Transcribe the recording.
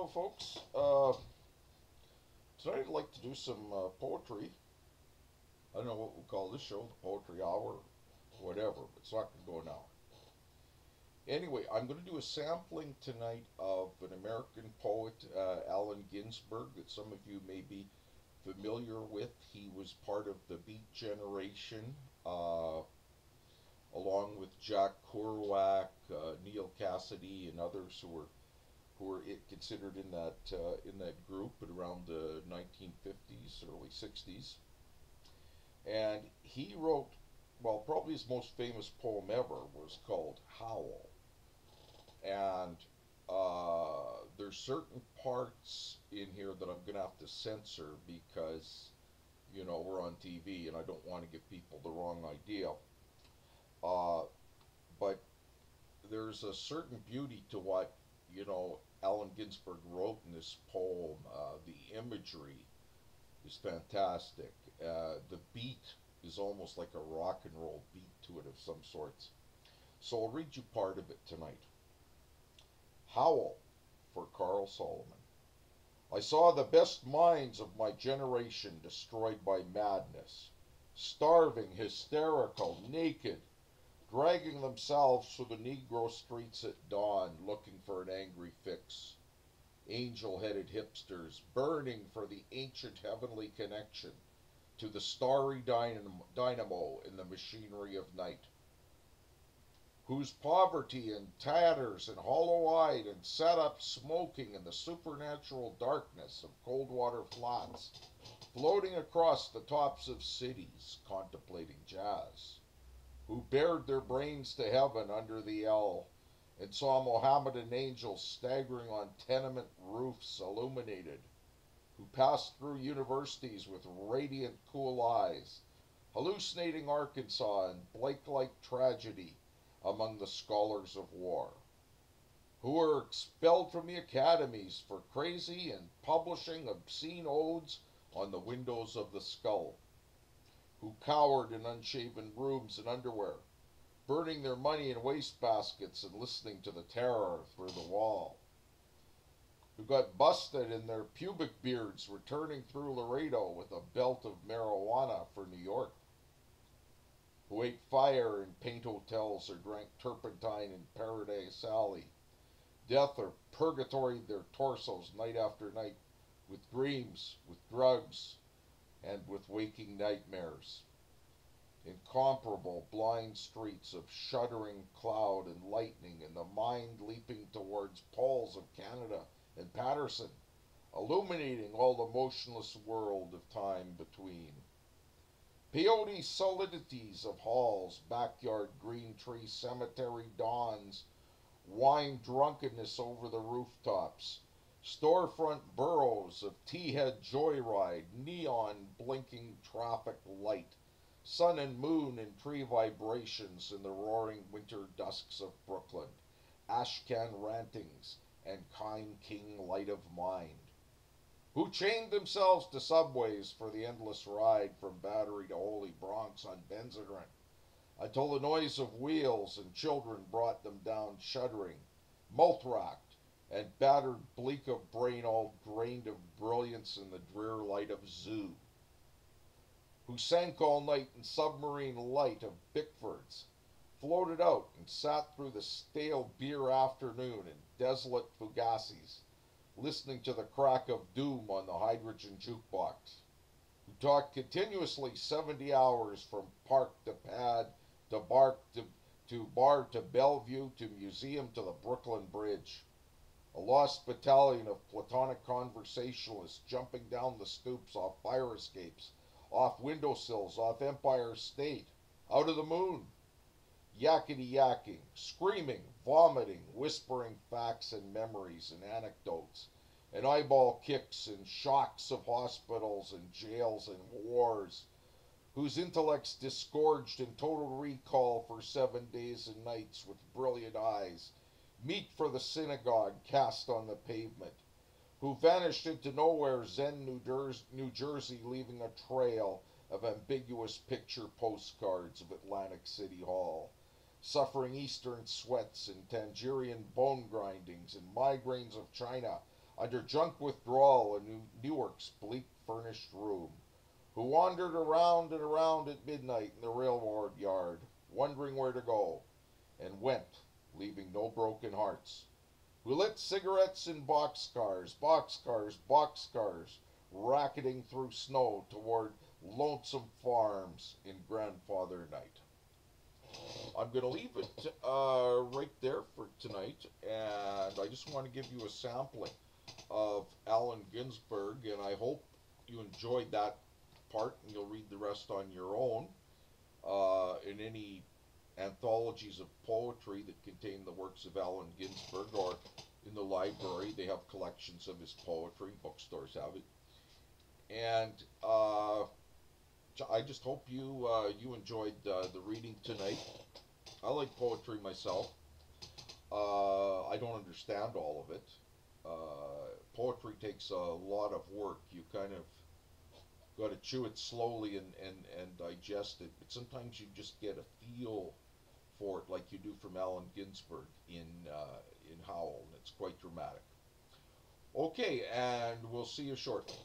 hello, folks. Tonight I'd like to do some poetry. I don't know what we'll call this show, the Poetry Hour, whatever, but it's not going to go now. Anyway, I'm going to do a sampling tonight of an American poet, Allen Ginsberg, that some of you may be familiar with. He was part of the Beat Generation, along with Jack Kerouac, Neil Cassidy, and others who were considered in that group at around the 1950s, early 60s. And he wrote, well, probably his most famous poem ever was called Howl. And there's certain parts in here that I'm going to have to censor because, we're on TV and I don't want to give people the wrong idea. But there's a certain beauty to what, Allen Ginsberg wrote in this poem. The imagery is fantastic. The beat is almost like a rock and roll beat to it of some sorts. So I'll read you part of it tonight. Howl for Carl Solomon. I saw the best minds of my generation destroyed by madness, starving, hysterical, naked, dragging themselves through the Negro streets at dawn, looking for an angry fix. Angel-headed hipsters, burning for the ancient heavenly connection to the starry dynamo in the machinery of night, whose poverty and tatters and hollow-eyed and sat up smoking in the supernatural darkness of Coldwater Flats, floating across the tops of cities, contemplating jazz, who bared their brains to heaven under the L and saw Mohammedan angels staggering on tenement roofs illuminated, who passed through universities with radiant cool eyes, hallucinating Arkansas and Blake-like tragedy among the scholars of war, who were expelled from the academies for crazy and publishing obscene odes on the windows of the skull, who cowered in unshaven rooms and underwear, burning their money in wastebaskets and listening to the terror through the wall, who got busted in their pubic beards returning through Laredo with a belt of marijuana for New York, who ate fire in paint hotels or drank turpentine in Paradise Alley, death or purgatoried their torsos night after night with dreams, with drugs, and with waking nightmares. Incomparable blind streets of shuddering cloud and lightning, and the mind leaping towards poles of Canada and Patterson, illuminating all the motionless world of time between. Peyote solidities of halls, backyard green tree cemetery dawns, wine drunkenness over the rooftops, storefront burrows of tea-head joyride, neon blinking traffic light, sun and moon and tree vibrations in the roaring winter dusks of Brooklyn, ashcan rantings and kind king light of mind, who chained themselves to subways for the endless ride from Battery to Holy Bronx on Benzedrine, until the noise of wheels and children brought them down shuddering, mouth-racked, and battered bleak of brain all drained of brilliance in the drear light of Zoo, who sank all night in submarine light of Bickford's, floated out and sat through the stale beer afternoon in desolate Fugassi's, listening to the crack of doom on the hydrogen jukebox, who talked continuously 70 hours from park to pad to bar to Bellevue to museum to the Brooklyn Bridge, a lost battalion of platonic conversationalists jumping down the stoops off fire escapes, off windowsills, off Empire State, out of the moon, yakety-yakking, screaming, vomiting, whispering facts and memories and anecdotes, and eyeball kicks and shocks of hospitals and jails and wars, whose intellects disgorged in total recall for 7 days and nights with brilliant eyes, meet for the synagogue cast on the pavement, who vanished into nowhere, Zen, New Jersey, leaving a trail of ambiguous picture postcards of Atlantic City Hall, suffering eastern sweats and Tangerian bone grindings and migraines of China, under junk withdrawal in Newark's bleak furnished room, who wandered around and around at midnight in the railroad yard, wondering where to go, and went, leaving no broken hearts, who lit cigarettes in boxcars, racketing through snow toward lonesome farms in grandfather night. I'm going to leave it right there for tonight, and I just want to give you a sampling of Allen Ginsberg, and I hope you enjoyed that part, and you'll read the rest on your own. In any anthologies of poetry that contain the works of Allen Ginsberg, or in the library, they have collections of his poetry. Bookstores have it, and I just hope you enjoyed the reading tonight. I like poetry myself. I don't understand all of it. Poetry takes a lot of work. You kind of got to chew it slowly and digest it. But sometimes you just get a feel for it, like you do from Allen Ginsberg in Howl, and it's quite dramatic. Okay, and we'll see you shortly.